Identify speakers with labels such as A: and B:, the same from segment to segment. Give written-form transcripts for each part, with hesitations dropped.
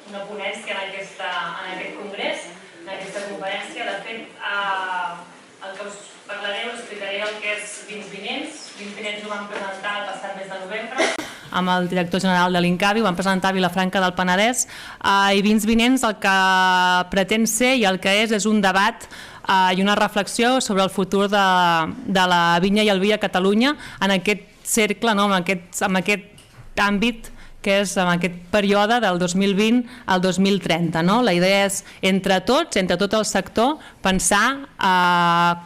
A: una ponència en aquest congrés, en aquesta conferència. De fet, el que us parlaré, us explicaré el que és Vins Vinents. Vins Vinents ho vam presentar el passat mes de novembre amb el director general de l'Incavi, ho vam presentar a Vilafranca del Penedès, i Vins Vinents el que pretén ser i el que és un debat i una reflexió sobre el futur de la vinya i el vi a Catalunya en aquest cercle, en aquest àmbit que és en aquest període del 2020 al 2030. La idea és, entre tots, entre tot el sector, pensar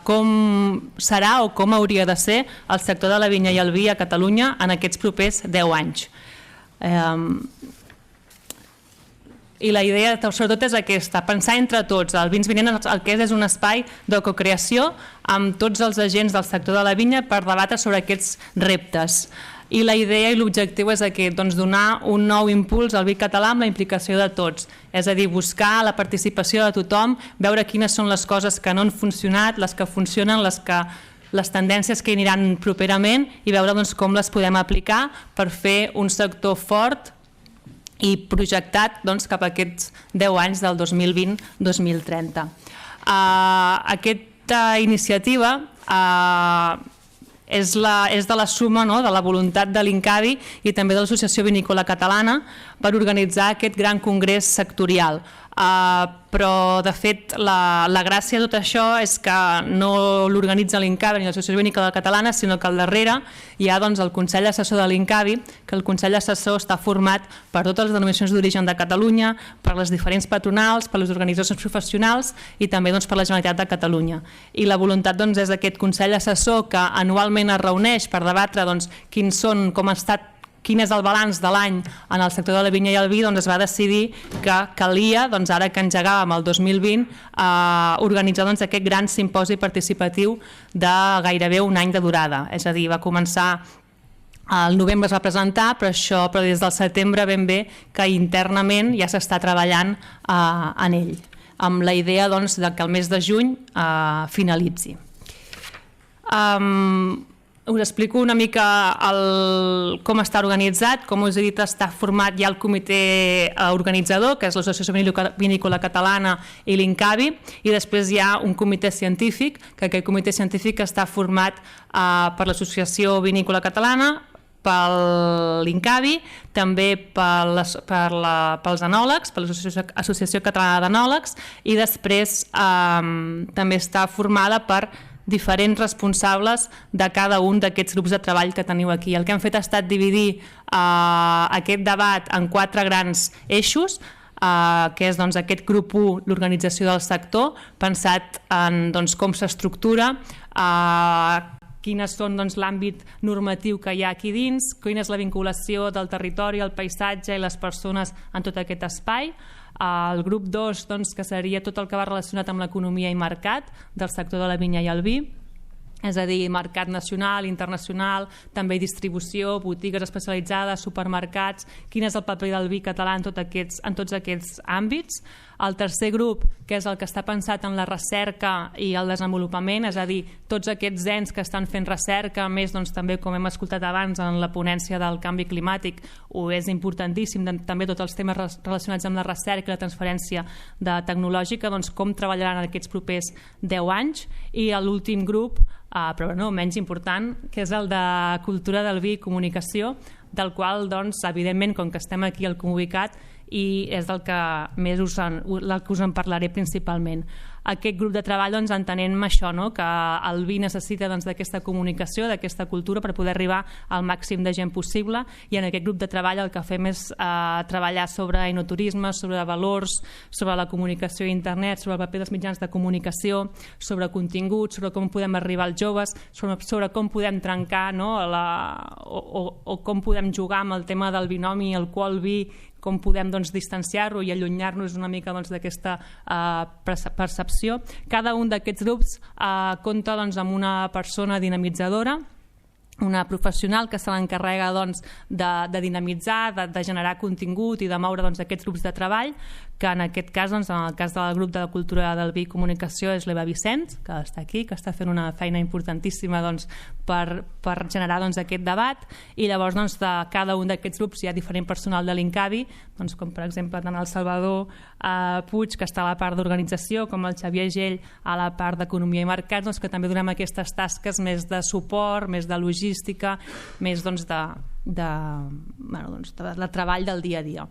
A: com serà o com hauria de ser el sector de la vinya i el vi a Catalunya en aquests propers 10 anys. I la idea, sobretot, és aquesta, pensar entre tots. El Vins Vinents el que és un espai de cocreació amb tots els agents del sector de la vinya per debatre sobre aquests reptes. I la idea i l'objectiu és aquest, donar un nou impuls al vi català amb la implicació de tots. És a dir, buscar la participació de tothom, veure quines són les coses que no han funcionat, les que funcionen, les tendències que aniran properament i veure com les podem aplicar per fer un sector fort i projectat cap a aquests 10 anys del 2020-2030. Aquesta iniciativa és de la suma de la voluntat de l'Incavi i també de l'Associació Vinícola Catalana per organitzar aquest gran congrés sectorial. Però, de fet, la gràcia de tot això és que no l'organitza l'Incavi ni l'Associació Vinícola Catalana, sinó que al darrere hi ha el Consell Assessor de l'Incavi, que el Consell Assessor està format per totes les denominacions d'origen de Catalunya, per les diferents patronals, per les organitzacions professionals i també per la Generalitat de Catalunya. I la voluntat és aquest Consell Assessor que anualment es reuneix per debatre quin és el balanç de l'any en el sector de la vinya i el vi, es va decidir que calia, ara que engegàvem el 2020, organitzar aquest gran simposi participatiu de gairebé un any de durada. És a dir, va començar al novembre, es va presentar, però des del setembre ben bé que internament ja s'està treballant en ell, amb la idea que el mes de juny finalitzi. Us explico una mica com està organitzat. Com us he dit, està format ja el comitè organitzador, que és l'Associació Vinícola Catalana i l'Incavi, i després hi ha un comitè científic, que aquest comitè científic està format per l'Associació Vinícola Catalana, per l'Incavi, també pels enòlegs, per l'Associació Catalana d'Enòlegs, i després també està formada per diferents responsables de cada un d'aquests grups de treball que teniu aquí. El que hem fet ha estat dividir aquest debat en 4 grans eixos, que és aquest grup 1, l'organització del sector, pensat en com s'estructura, quines són l'àmbit normatiu que hi ha aquí dins, quina és la vinculació del territori, el paisatge i les persones en tot aquest espai. El grup 2, que seria tot el que va relacionat amb l'economia i mercat del sector de la vinya i el vi, és a dir, mercat nacional, internacional, també distribució, botigues especialitzades, supermercats, quin és el paper del vi català en tots aquests àmbits. El tercer grup, que és el que està pensat en la recerca i el desenvolupament, és a dir, tots aquests ens que estan fent recerca, a més també, com hem escoltat abans en la ponència del canvi climàtic, és importantíssim, també tots els temes relacionats amb la recerca i la transferència tecnològica, com treballaran en aquests propers 10 anys. I l'últim grup, però no menys important, que és el de cultura del vi i comunicació, del qual, evidentment, com que estem aquí al Convicat, i és del que us en parlaré principalment. Aquest grup de treball entenem això, que el vi necessita d'aquesta comunicació, d'aquesta cultura per poder arribar al màxim de gent possible, i en aquest grup de treball el que fem és treballar sobre enoturisme, sobre valors, sobre la comunicació a internet, sobre el paper dels mitjans de comunicació, sobre continguts, sobre com podem arribar als joves, sobre com podem trencar o com podem jugar amb el tema del binomi alcohol-vi, com podem distanciar-lo i allunyar-nos una mica d'aquesta percepció. Cada un d'aquests grups compta amb una persona dinamitzadora una professional que se l'encarrega de dinamitzar, de generar contingut i de moure aquests grups de treball, que en aquest cas, en el cas del grup de cultura del vi i comunicació, és l'Eva Vicenç, que està aquí, que està fent una feina importantíssima per generar aquest debat, i llavors de cada un d'aquests grups hi ha diferent personal de l'Incavi, com per exemple tant el Salvador Puig, que està a la part d'organització, com el Xavier Gell a la part d'economia i mercats, que també donem aquestes tasques més de suport, més de logística, més de treball del dia a dia.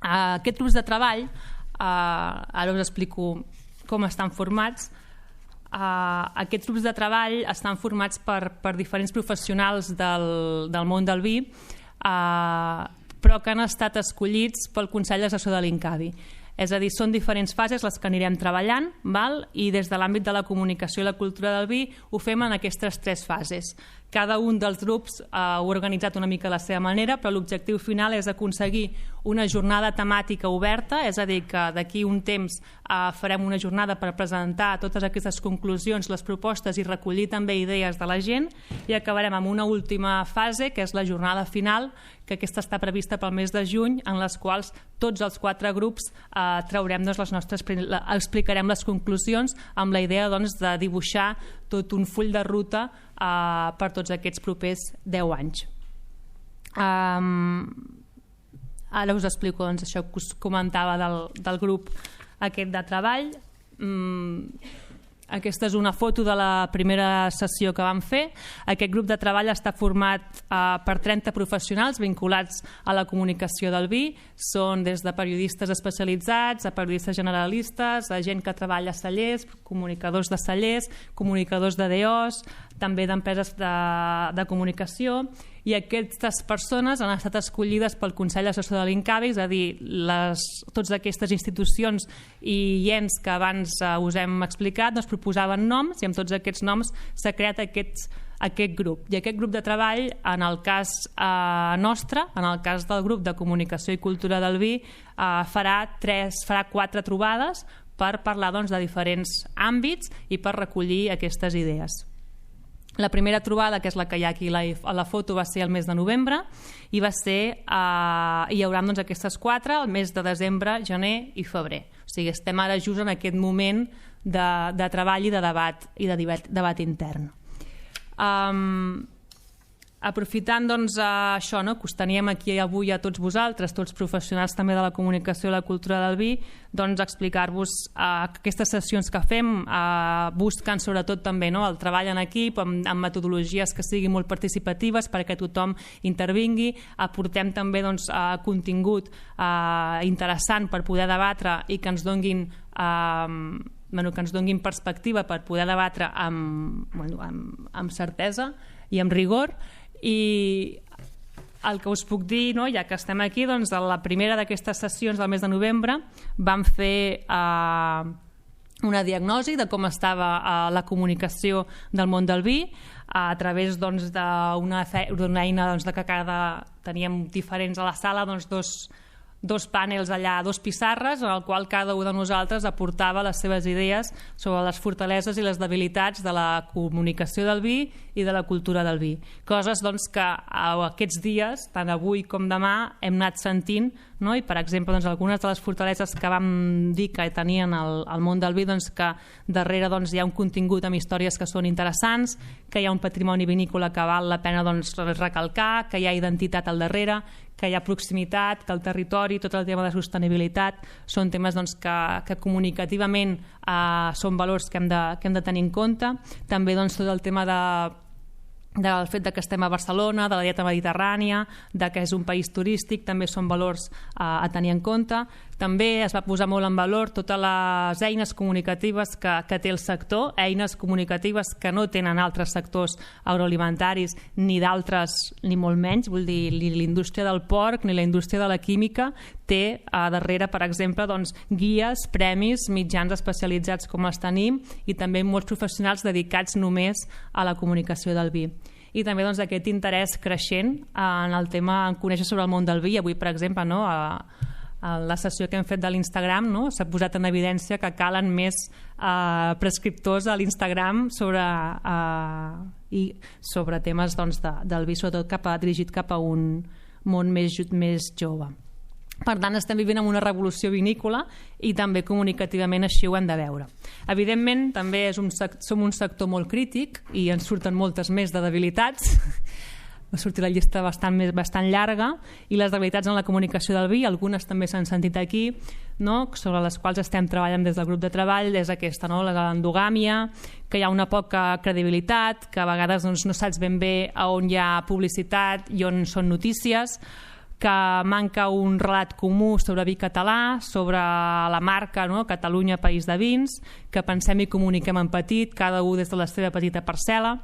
A: Aquests grups de treball, ara us explico com estan formats. Aquests grups de treball estan formats per diferents professionals del món del vi, però que han estat escollits pel Consell Assessor de l'Incavi. És a dir, són diferents fases les que anirem treballant, i des de l'àmbit de la comunicació i la cultura del vi ho fem en aquestes 3 fases. Cada un dels grups ho ha organitzat una mica a la seva manera, però l'objectiu final és aconseguir una jornada temàtica oberta, és a dir, que d'aquí un temps farem una jornada per presentar totes aquestes conclusions, les propostes i recollir també idees de la gent, i acabarem amb una última fase, que és la jornada final, que aquesta està prevista pel mes de juny, en les quals tots els 4 grups explicarem les conclusions amb la idea de dibuixar tot un full de ruta per tots aquests propers 10 anys. Ara us explico això que us comentava del grup aquest de treball. Aquesta és una foto de la primera sessió que vam fer. Aquest grup de treball està format per 30 professionals vinculats a la comunicació del vi. Són des de periodistes especialitzats a periodistes generalistes, a gent que treballa a cellers, comunicadors de cellers, comunicadors de DOs, també d'empreses de comunicació, i aquestes persones han estat escollides pel Consell Assessor de l'Incavi, és a dir, totes aquestes institucions i ens que abans us hem explicat proposaven noms, i amb tots aquests noms s'ha creat aquest grup. I aquest grup de treball, en el cas nostre, en el cas del grup de comunicació i cultura del vi, farà 4 trobades per parlar de diferents àmbits i per recollir aquestes idees. La primera trobada, que és la que hi ha aquí a la foto, va ser el mes de novembre, i hi haurà aquestes 4 el mes de desembre, gener i febrer. O sigui, estem ara just en aquest moment de treball i de debat intern. Aprofitant això, que us teníem aquí avui a tots vosaltres, tots professionals també de la comunicació i la cultura del vi, explicar-vos que aquestes sessions que fem busquen sobretot també el treball en equip, amb metodologies que siguin molt participatives perquè tothom intervingui. Aportem també contingut interessant per poder debatre i que ens donguin perspectiva per poder debatre amb certesa i amb rigor. I el que us puc dir, ja que estem aquí, la primera d'aquestes sessions del mes de novembre vam fer una diagnosi de com estava la comunicació del món del vi a través d'una eina que teníem diferents a la sala, dos panels allà, 2 pissarres, en el qual cada un de nosaltres aportava les seves idees sobre les fortaleses i les debilitats de la comunicació del vi i de la cultura del vi. Coses que aquests dies, tant avui com demà, hem anat sentint, i per exemple algunes de les fortaleses que vam dir que tenien el món del vi, que darrere hi ha un contingut amb històries que són interessants, que hi ha un patrimoni vinícola que val la pena recalcar, que hi ha identitat al darrere, que hi ha proximitat, que el territori, tot el tema de sostenibilitat són temes que comunicativament són valors que hem de tenir en compte. També tot el tema del fet que estem a Barcelona, de la dieta mediterrània, que és un país turístic, també són valors a tenir en compte. També es va posar molt en valor totes les eines comunicatives que té el sector, eines comunicatives que no tenen altres sectors agroalimentaris ni d'altres, ni molt menys. Vull dir, ni l'indústria del porc ni la indústria de la química té darrere, per exemple, guies, premis, mitjans especialitzats com els tenim, i també molts professionals dedicats només a la comunicació del vi. I també aquest interès creixent en el tema, en conèixer sobre el món del vi. Avui, per exemple, la sessió que hem fet de l'Instagram, no? S'ha posat en evidència que calen més prescriptors a l'Instagram sobre temes del vi, sobretot dirigit cap a un món més jove. Per tant, estem vivint en una revolució vinícola i també comunicativament així ho hem de veure. Evidentment, també som un sector molt crític i ens surten moltes més de debilitats. Va sortir la llista bastant llarga, i les debilitats en la comunicació del vi, algunes també s'han sentit aquí, no? Sobre les quals estem treballant des del grup de treball, és aquesta, no? L'endogàmia, que hi ha una poca credibilitat, que a vegades no saps ben bé a on hi ha publicitat i on són notícies, que manca un relat comú sobre vi català, sobre la marca, no? Catalunya, país de vins, que pensem i comuniquem en petit, cada un des de la seva petita parcel·la,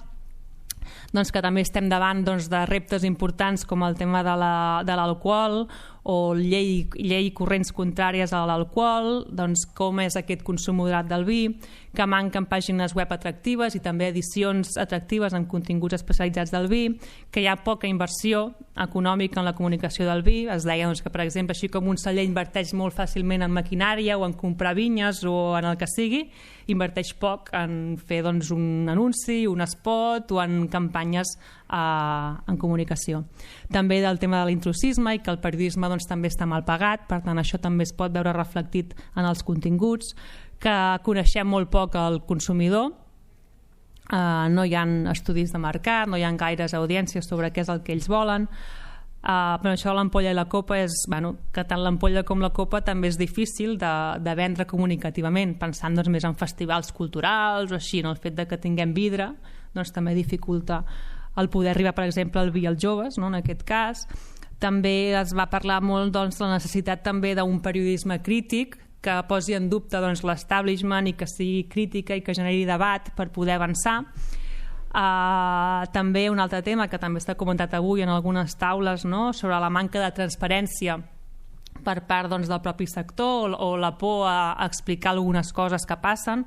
A: doncs que també estem davant de reptes importants com el tema de l'alcohol o llei i corrents contràries a l'alcohol, doncs com és aquest consum moderat del vi, que manquen pàgines web atractives i també edicions atractives amb continguts especialitzats del vi, que hi ha poca inversió econòmica en la comunicació del vi. Es deia que, per exemple, així com un celler inverteix molt fàcilment en maquinària o en comprar vinyes o en el que sigui, inverteix poc en fer un anunci, un spot o en campanyes en comunicació. També del tema de l'intrusisme i que el periodisme també està mal pagat, per tant això també es pot veure reflectit en els continguts, que coneixem molt poc el consumidor, no hi ha estudis de mercat, no hi ha gaires audiències sobre què és el que ells volen. Però això de l'ampolla i la copa és, que tant l'ampolla com la copa també és difícil de vendre comunicativament, pensant més en festivals culturals o així, el fet que tinguem vidre també dificulta el poder arribar, per exemple, al vi als joves, en aquest cas. També es va parlar molt de la necessitat també d'un periodisme crític que posi en dubte l'establishment i que sigui crítica i que generi debat per poder avançar. També un altre tema que també està comentat avui en algunes taules, sobre la manca de transparència per part del propi sector o la por a explicar algunes coses que passen,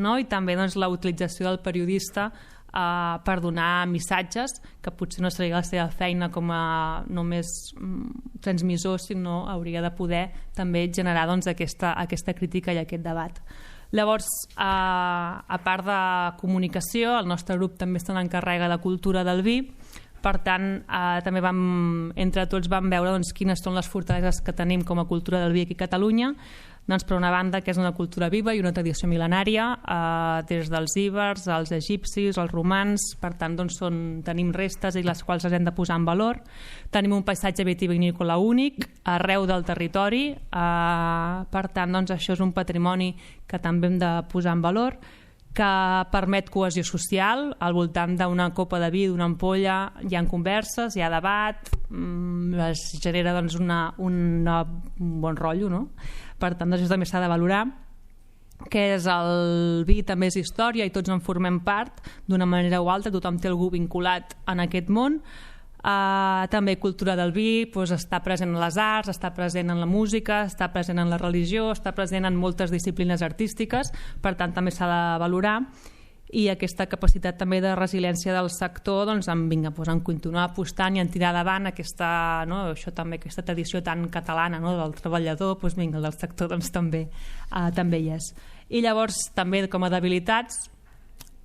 A: i també la utilització del periodista per donar missatges que potser no seria la seva feina com a només transmissor, sinó hauria de poder també generar aquesta crítica i aquest debat. Llavors, a part de comunicació, el nostre grup també se n'encarrega de cultura del vi. Per tant, també entre tots vam veure quines són les fortaleses que tenim com a cultura del vi aquí a Catalunya. Per una banda, que és una cultura viva i una tradició mil·lenària, des dels ibers, els egipcis, els romans. Per tant, tenim restes i les quals les hem de posar en valor. Tenim un paisatge vitivinícola únic arreu del territori. Per tant, això és un patrimoni que també hem de posar en valor, que permet cohesió social. Al voltant d'una copa de vi, d'una ampolla, hi ha converses, hi ha debat, es genera un bon rotllo, no? Per tant, això també s'ha de valorar, que és el vi també és història i tots en formem part d'una manera o altra, tothom té algú vinculat en aquest món. També cultura del vi, està present en les arts, està present en la música, està present en la religió, està present en moltes disciplines artístiques, per tant també s'ha de valorar. I aquesta capacitat també de resiliència del sector en continuar apostant i en tirar davant aquesta tradició tan catalana del treballador, el del sector també hi és. I llavors també com a debilitats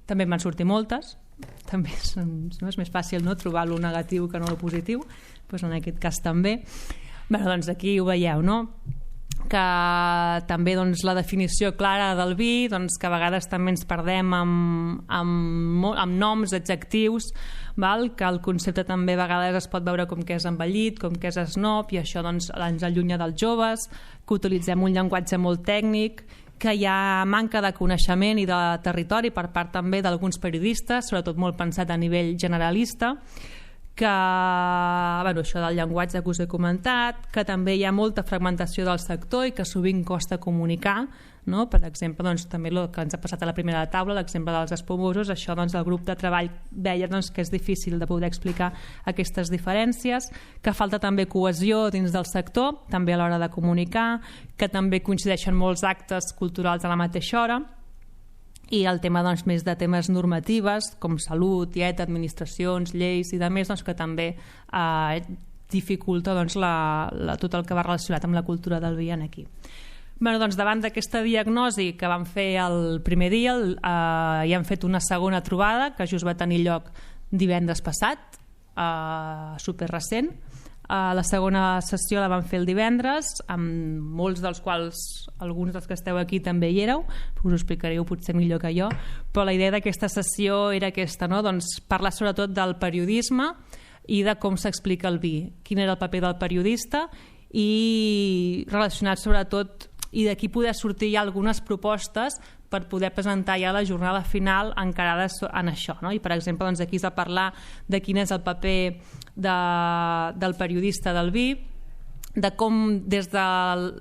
A: també en van sortir moltes, també és més fàcil trobar lo negatiu que no lo positiu, en aquest cas també. Aquí ho veieu, que també la definició clara del vi, que a vegades també ens perdem amb noms, adjectius, que el concepte també a vegades es pot veure com que és envellit, com que és snob, i això ens allunya dels joves, que utilitzem un llenguatge molt tècnic, que hi ha manca de coneixement i de territori per part també d'alguns periodistes, sobretot molt pensat a nivell generalista, que això del llenguatge que us he comentat, que també hi ha molta fragmentació del sector i que sovint costa comunicar, per exemple, també el que ens ha passat a la primera taula, l'exemple dels espumosos, això el grup de treball veia que és difícil de poder explicar aquestes diferències, que falta també cohesió dins del sector, també a l'hora de comunicar, que també coincideixen molts actes culturals a la mateixa hora, i el tema més de temes normatives com salut, dieta, administracions, lleis i de més, que també dificulta tot el que va relacionat amb la cultura del vi aquí. Doncs davant d'aquesta diagnosi que vam fer el primer dia, hi hem fet una segona trobada que just va tenir lloc divendres passat, super recent. La segona sessió la vam fer el divendres, amb molts dels quals alguns dels que esteu aquí també hi éreu, us ho explicareu potser millor que jo, però la idea d'aquesta sessió era aquesta, no? Doncs parlar sobretot del periodisme i de com s'explica el vi, quin era el paper del periodista i relacionat sobretot i d'aquí poder sortir ja algunes propostes per poder presentar ja la jornada final encarades en això, no? I per exemple doncs aquí és a parlar de quin és el paper del periodista del vi, de com des del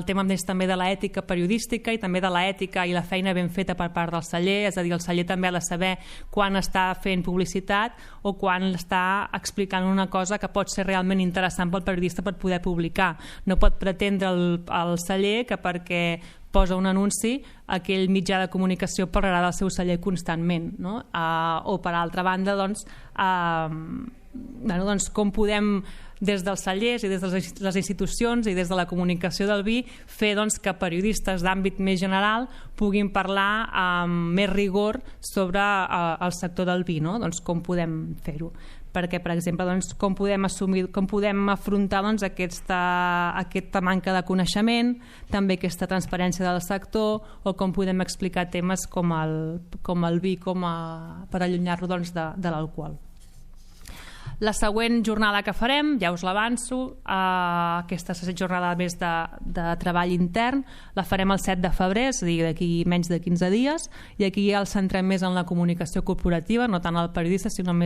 A: tema més també de l'ètica periodística i també de l'ètica i la feina ben feta per part del celler, és a dir, el celler també ha de saber quan està fent publicitat o quan està explicant una cosa que pot ser realment interessant pel periodista per poder publicar. No pot pretendre el celler que perquè posa un anunci aquell mitjà de comunicació parlarà del seu celler constantment, no? O per altra banda doncs com podem des dels cellers i des de les institucions i des de la comunicació del vi fer que periodistes d'àmbit més general puguin parlar amb més rigor sobre el sector del vi, no? Com podem fer-ho? Perquè, per exemple, com podem afrontar aquesta manca de coneixement, també aquesta transparència del sector, o com podem explicar temes com el vi per allunyar-lo de l'alcohol. La següent jornada que farem, ja us l'avanço, aquesta jornada més de treball intern, la farem el 7 de febrer, és a dir, d'aquí menys de 15 dies, i aquí ja el centrem més en la comunicació corporativa, no tant en el periodisme, sinó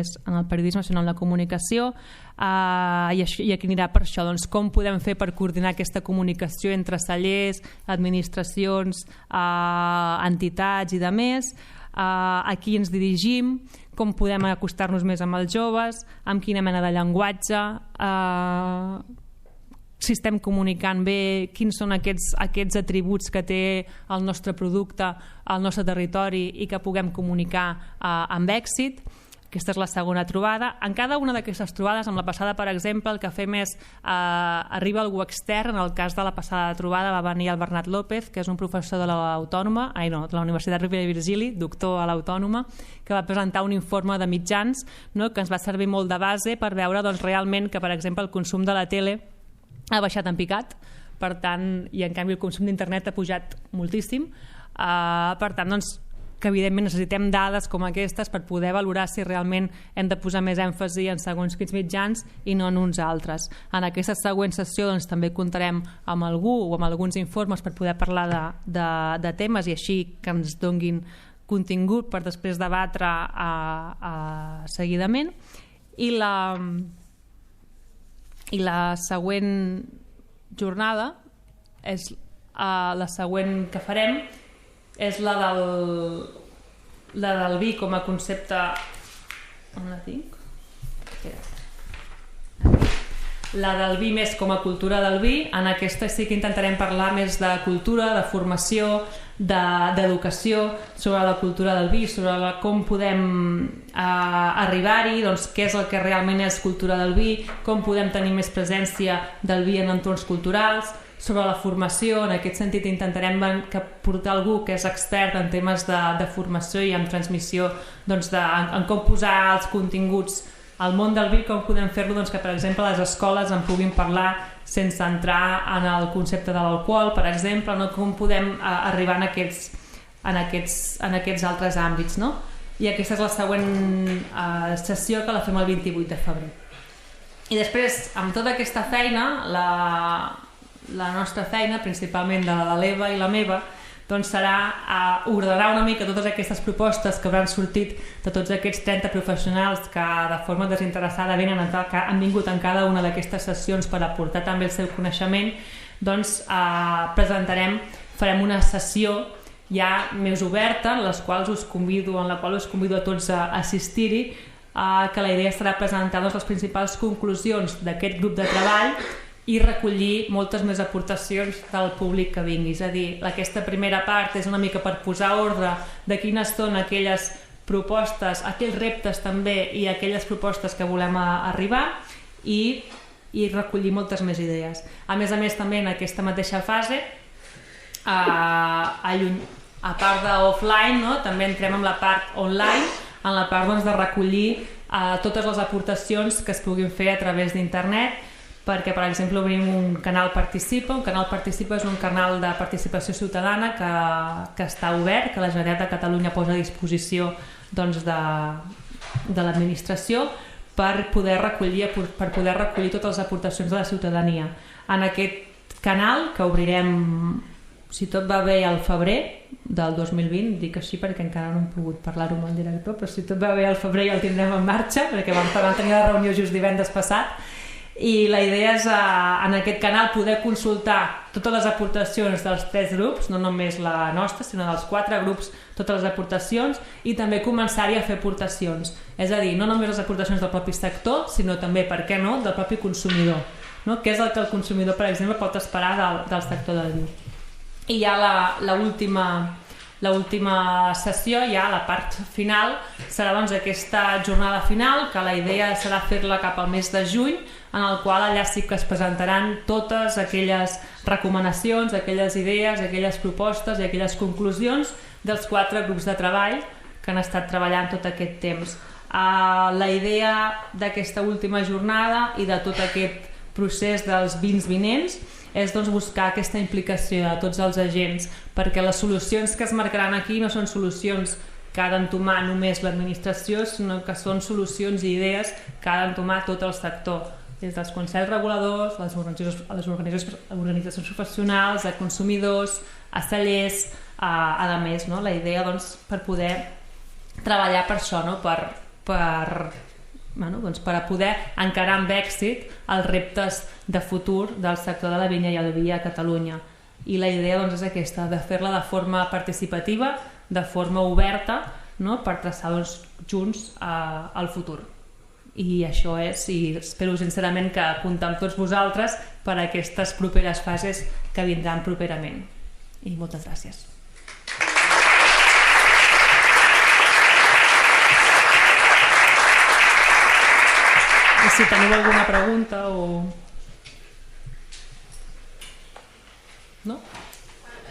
A: en la comunicació, i aquí anirà per això, com podem fer per coordinar aquesta comunicació entre cellers, administracions, entitats i demés, a qui ens dirigim, com podem acostar-nos més amb els joves, amb quina mena de llenguatge, si estem comunicant bé, quins són aquests atributs que té el nostre producte al nostre territori i que puguem comunicar amb èxit. Aquesta és la segona trobada. En cada una d'aquestes trobades, amb la passada, per exemple, el que fem és arriba algú extern. En el cas de la passada trobada va venir el Bernat López, que és un professor de la Universitat Rovira i Virgili, doctor a l'Autònoma, que va presentar un informe de mitjans, no?, que ens va servir molt de base per veure realment que, per exemple, el consum de la tele ha baixat en picat, per tant, i en canvi el consum d'internet ha pujat moltíssim. Per tant, que evidentment necessitem dades com aquestes per poder valorar si realment hem de posar més èmfasi en segons quins mitjans i no en uns altres. En aquesta següent sessió també comptarem amb algú o amb alguns informes per poder parlar de temes i així que ens donguin contingut per després debatre seguidament. I la següent jornada és la següent que farem és la del vi com a concepte. On la tinc? La del vi més com a cultura del vi. En aquesta sí que intentarem parlar més de cultura, de formació, d'educació sobre la cultura del vi, sobre com podem arribar-hi, què és el que realment és cultura del vi, com podem tenir més presència del vi en entorns culturals, sobre la formació. En aquest sentit intentarem portar algú que és expert en temes de formació i en transmissió, en com posar els continguts al món del vi, com podem fer-lo que, per exemple, les escoles en puguin parlar sense entrar en el concepte de l'alcohol, per exemple, com podem arribar en aquests altres àmbits, no? I aquesta és la següent sessió, que la fem el 28 de febrer. I després, amb tota aquesta feina, la nostra feina, principalment de l'Eva i la meva, serà ordenar una mica totes aquestes propostes que hauran sortit de tots aquests 30 professionals que de forma desinteressada han vingut en cada una d'aquestes sessions per aportar també el seu coneixement. Farem una sessió ja més oberta en la qual us convido a tots a assistir-hi, que la idea serà presentar les principals conclusions d'aquest grup de treball i recollir moltes més aportacions del públic que vingui. És a dir, aquesta primera part és una mica per posar ordre de quines són aquelles propostes, aquells reptes també i aquelles propostes que volem arribar, i i recollir moltes més idees. A més, també en aquesta mateixa fase, a part d'offline, no? També entrem en la part online, en la part de recollir totes les aportacions que es puguin fer a través d'internet, perquè, per exemple, obrim un canal Participa. Un canal Participa és un canal de participació ciutadana que està obert, que la Generalitat de Catalunya posa a disposició de l'administració per poder recollir totes les aportacions de la ciutadania. En aquest canal, que obrirem, si tot va bé, al febrer del 2020, dic així perquè encara no hem pogut parlar-ho amb el director, però si tot va bé al febrer ja el tindrem en marxa, perquè vam tenir la reunió just divendres passat, i la idea és en aquest canal poder consultar totes les aportacions dels 3 grups, no només la nostra, sinó dels 4 grups, totes les aportacions, i també començar-hi a fer aportacions. És a dir, no només les aportacions del propi sector, sinó també, per què no, del propi consumidor. No? Què és el que el consumidor, per exemple, pot esperar del sector del vi. I ja l'última sessió, ja la part final, serà aquesta jornada final, que la idea serà fer-la cap al mes de juny, en el qual allà sí que es presentaran totes aquelles recomanacions, aquelles idees, aquelles propostes i aquelles conclusions dels 4 grups de treball que han estat treballant tot aquest temps. La idea d'aquesta última jornada i de tot aquest procés dels vins vinents és buscar aquesta implicació de tots els agents, perquè les solucions que es marcaran aquí no són solucions que ha d'entomar només l'administració, sinó que són solucions i idees que ha d'entomar tot el sector, des dels consells reguladors, les organitzacions professionals, a consumidors, a cellers, a més, la idea per poder treballar per això, per a poder encarar amb èxit els reptes de futur del sector de la vinya i el vi a Catalunya. I la idea és aquesta, de fer-la de forma participativa, de forma oberta, per traçar junts el futur. I això és, i espero sincerament que comptar amb tots vosaltres per a aquestes properes fases que vindran properament. I moltes gràcies. I si teniu alguna pregunta o... No?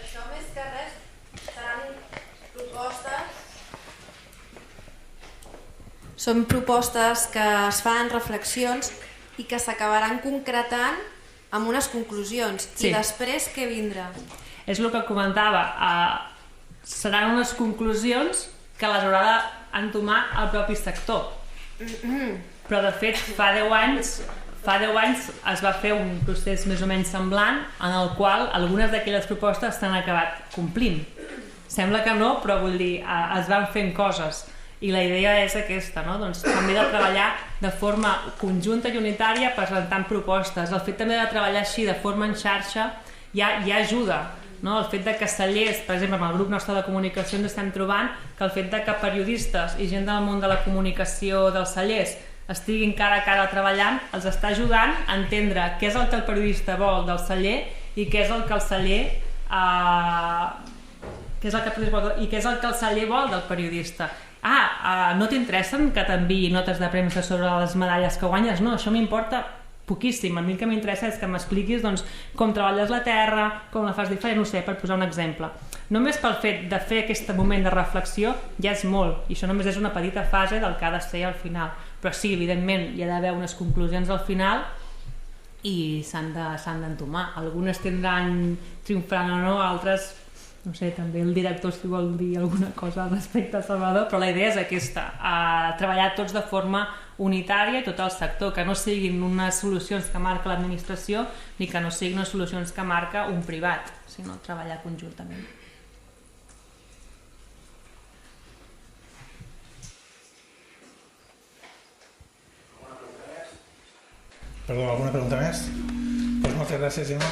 B: Això més que res seran propostes... Són propostes que es fan, reflexions, i que s'acabaran concretant amb unes conclusions.
A: Sí.
B: I després què vindrà?
A: És el que comentava. Seran unes conclusions que les haurà d'entomar el propi sector. Però de fet fa 10 anys es va fer un procés més o menys semblant en el qual algunes d'aquelles propostes s'han acabat complint. Sembla que no, però vull dir, es van fent coses i la idea és aquesta, també de treballar de forma conjunta i unitària presentant propostes. El fet també de treballar així de forma en xarxa ja ajuda. El fet que cellers, per exemple, amb el grup nostre de comunicació ens estem trobant que el fet que periodistes i gent del món de la comunicació dels cellers estiguin cara a cara treballant els està ajudant a entendre què és el que el periodista vol del celler i què és el que el celler vol del periodista. No t'interessen que t'enviï notes de premsa sobre les medalles que guanyes? No, això m'importa poquíssim. A mi el que m'interessa és que m'expliquis com treballes la terra, com la fas diferent, no sé, per posar un exemple. Només pel fet de fer aquest moment de reflexió ja és molt, i això només és una petita fase del que ha de ser al final. Però sí, evidentment, hi ha d'haver unes conclusions al final i s'han d'entomar. Algunes triomfaran o no, altres, no sé, també el director si vol dir alguna cosa respecte a Salvador, però la idea és aquesta, treballar tots de forma unitària i tot el sector, que no siguin unes solucions que marca l'administració ni que no siguin unes solucions que marca un privat, sinó treballar conjuntament.
C: Perdó, alguna pregunta més? Doncs moltes gràcies, Gemma.